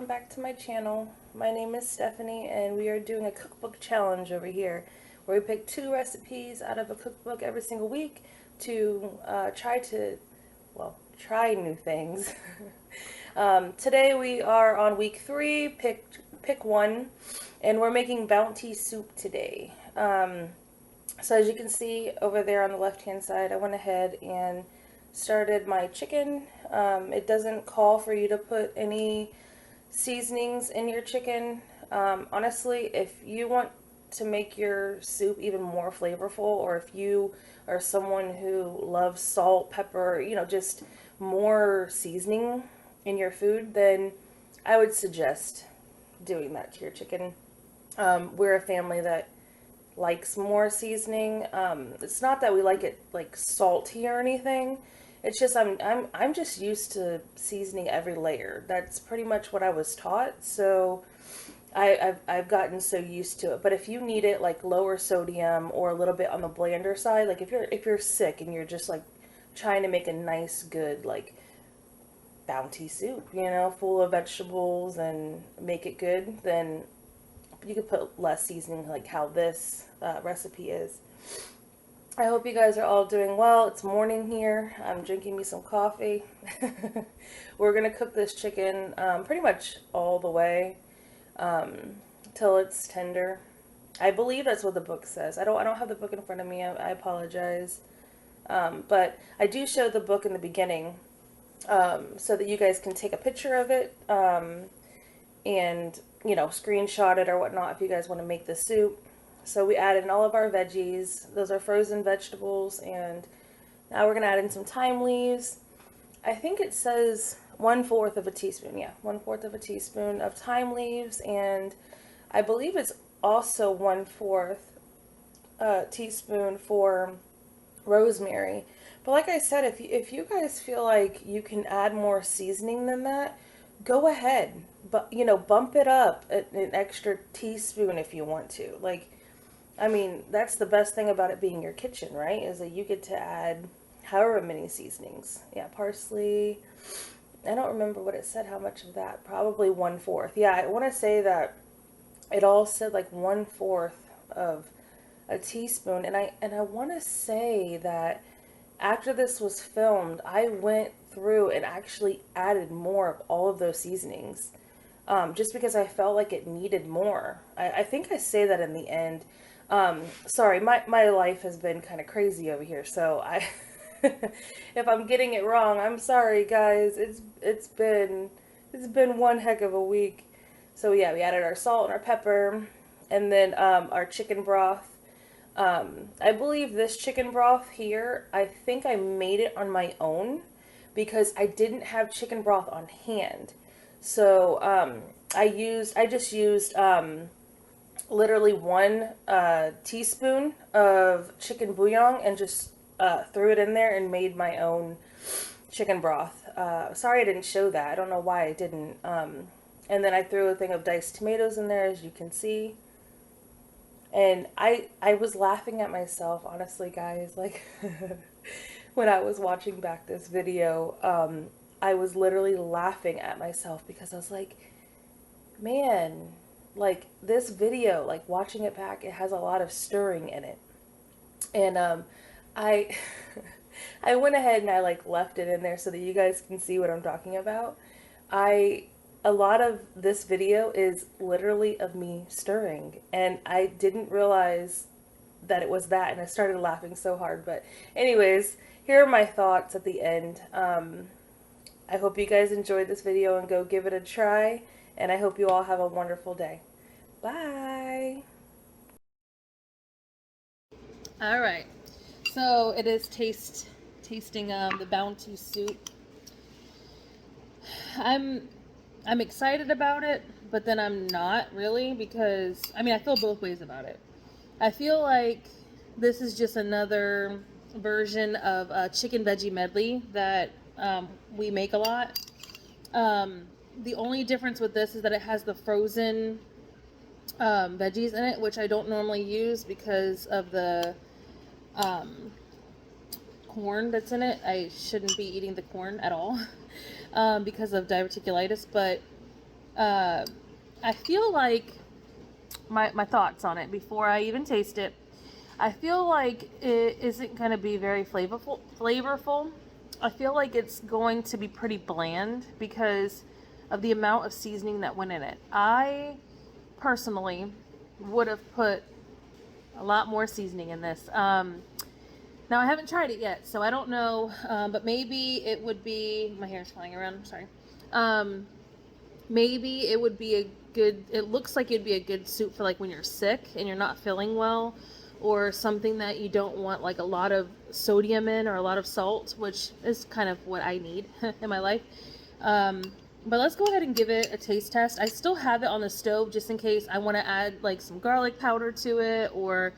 back to my channel. My name is Stephanie and we are doing a cookbook challenge over here where we pick 2 recipes out of a cookbook every single week to try new things. Today we are on week 3, pick 1, and we're making bounty soup today. So as you can see over there on the left hand side, I went ahead and started my chicken. It doesn't call for you to put any seasonings in your chicken. Honestly, if you want to make your soup even more flavorful, or if you are someone who loves salt, pepper, just more seasoning in your food, then I would suggest doing that to your chicken. We're a family that likes more seasoning. It's not that we like it like salty or anything. It's just I'm just used to seasoning every layer. That's pretty much what I was taught. So I've gotten so used to it. But if you need it like lower sodium or a little bit on the blander side, like if you're sick and you're just like trying to make a nice good like bounty soup, full of vegetables and make it good, then you could put less seasoning like how this recipe is. I hope you guys are all doing well. It's morning here. I'm drinking me some coffee. We're gonna cook this chicken pretty much all the way till it's tender. I believe that's what the book says. I don't have the book in front of me. I apologize. But I do show the book in the beginning so that you guys can take a picture of it and screenshot it or whatnot if you guys want to make the soup. So we added in all of our veggies. Those are frozen vegetables, and now we're gonna add in some thyme leaves. I think it says 1/4 of a teaspoon. Yeah, 1/4 of a teaspoon of thyme leaves, and I believe it's also 1/4 teaspoon for rosemary. But like I said, if you guys feel like you can add more seasoning than that, go ahead. But bump it up an extra teaspoon if you want to. Like, I mean, that's the best thing about it being your kitchen, right? Is that you get to add however many seasonings. Yeah, parsley. I don't remember what it said, how much of that. Probably 1/4. Yeah, I want to say that it all said like 1/4 of a teaspoon. And I want to say that after this was filmed, I went through and actually added more of all of those seasonings. Just because I felt like it needed more. I think I say that in the end. Sorry, my life has been kind of crazy over here, so if I'm getting it wrong, I'm sorry, guys. It's been one heck of a week. So yeah, we added our salt and our pepper, and then our chicken broth. I believe this chicken broth here, I think I made it on my own because I didn't have chicken broth on hand. So I just used literally 1 teaspoon of chicken bouillon and just threw it in there and made my own chicken broth. Sorry I didn't show that. I don't know why I didn't. And then I threw a thing of diced tomatoes in there, as you can see. And I was laughing at myself, honestly, guys. Like, when I was watching back this video, I was literally laughing at myself because I was like, man, like this video, like watching it back, it has a lot of stirring in it. And I I went ahead and I like left it in there so that you guys can see what I'm talking about. A lot of this video is literally of me stirring, and I didn't realize that it was that, and I started laughing so hard. But anyways, here are my thoughts at the end. I hope you guys enjoyed this video and go give it a try, and I hope you all have a wonderful day. Bye! All right, so it is tasting the bounty soup. I'm excited about it, but then I'm not really, because I mean I feel both ways about it. I feel like this is just another version of a chicken veggie medley that we make a lot. The only difference with this is that it has the frozen veggies in it, which I don't normally use because of the corn that's in it. I shouldn't be eating the corn at all because of diverticulitis, but I feel like my thoughts on it before I even taste it. I feel like it isn't going to be very flavorful. I feel like it's going to be pretty bland because of the amount of seasoning that went in it. I personally would have put a lot more seasoning in this. Now I haven't tried it yet, so I don't know, but maybe it would be, my hair's flying around, I'm sorry. Maybe it would be a good, it looks like it'd be a good soup for like when you're sick and you're not feeling well, or something that you don't want like a lot of sodium in or a lot of salt, which is kind of what I need in my life. But let's go ahead and give it a taste test. I still have it on the stove just in case I want to add like some garlic powder to it, or,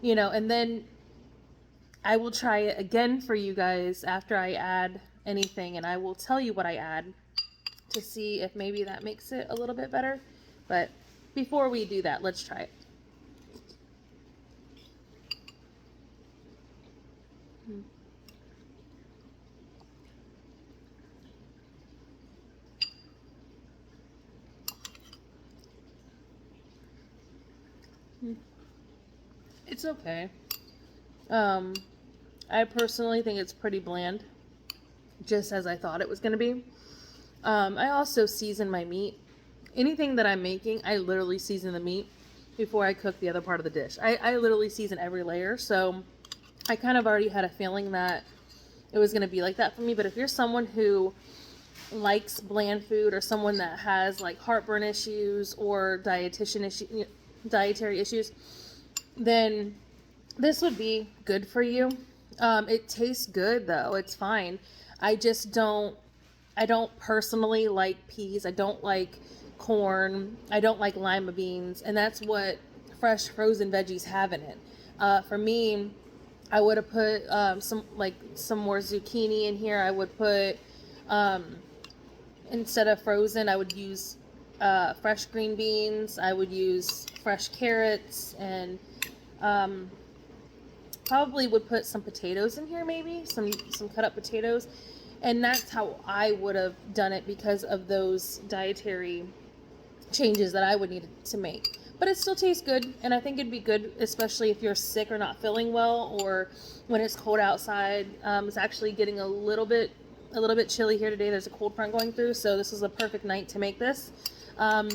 you know, and then I will try it again for you guys after I add anything, and I will tell you what I add to see if maybe that makes it a little bit better. But before we do that, let's try it. It's okay. I personally think it's pretty bland, just as I thought it was going to be. I also season my meat. Anything that I'm making, I literally season the meat before I cook the other part of the dish. I literally season every layer, so I kind of already had a feeling that it was going to be like that for me. But if you're someone who likes bland food, or someone that has like heartburn issues or dietary issues, then this would be good for you. It tastes good though. It's fine. I don't personally like peas. I don't like corn. I don't like lima beans. And that's what fresh frozen veggies have in it. For me, I would have put some more zucchini in here. I would put, instead of frozen, I would use fresh green beans. I would use fresh carrots, and probably would put some potatoes in here, maybe some cut up potatoes. And that's how I would have done it because of those dietary changes that I would need to make. But it still tastes good, and I think it'd be good, especially if you're sick or not feeling well, or when it's cold outside. It's actually getting a little bit chilly here today. There's a cold front going through, so this is a perfect night to make this. I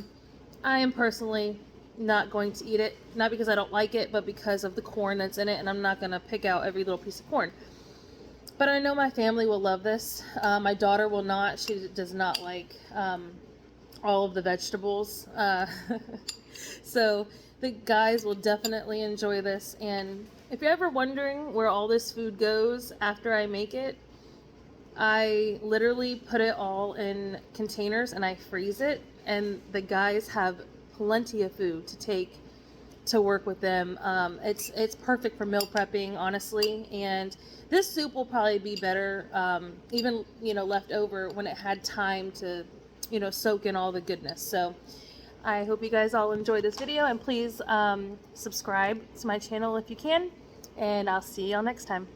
am personally not going to eat it, not because I don't like it, but because of the corn that's in it, and I'm not going to pick out every little piece of corn. But I know my family will love this. My daughter will not. She does not like all of the vegetables. So the guys will definitely enjoy this. And if you're ever wondering where all this food goes after I make it, I literally put it all in containers and I freeze it. And the guys have plenty of food to take to work with them. It's perfect for meal prepping, honestly. And this soup will probably be better, even, left over when it had time to, soak in all the goodness. So I hope you guys all enjoyed this video, and please subscribe to my channel if you can, and I'll see y'all next time.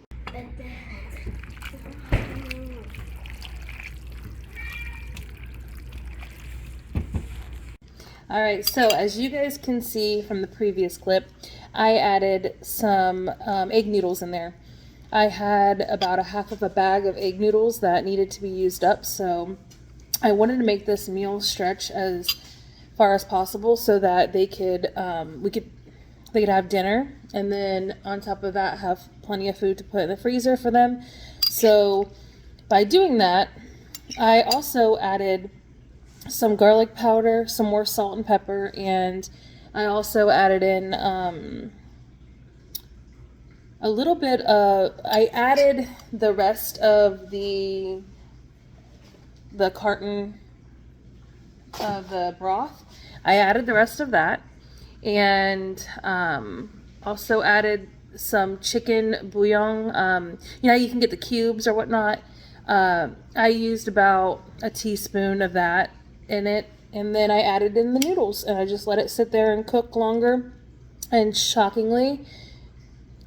Alright, so as you guys can see from the previous clip, I added some egg noodles in there. I had about a half of a bag of egg noodles that needed to be used up, so I wanted to make this meal stretch as far as possible so that they could have dinner, and then on top of that have plenty of food to put in the freezer for them. So by doing that, I also added some garlic powder, some more salt and pepper, and I also added in a little bit of, I added the rest of the carton of the broth. I added the rest of that, and also added some chicken bouillon. You can get the cubes or whatnot. I used about a teaspoon of that in it, and then I added in the noodles, and I just let it sit there and cook longer. And shockingly,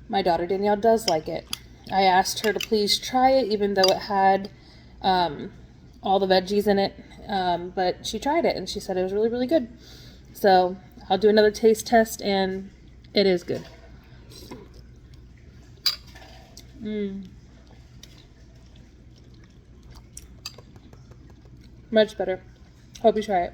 my daughter Danielle does like it. I asked her to please try it, even though it had all the veggies in it, but she tried it and she said it was really, really good. So I'll do another taste test, and it is good. Much better. Hope you try it.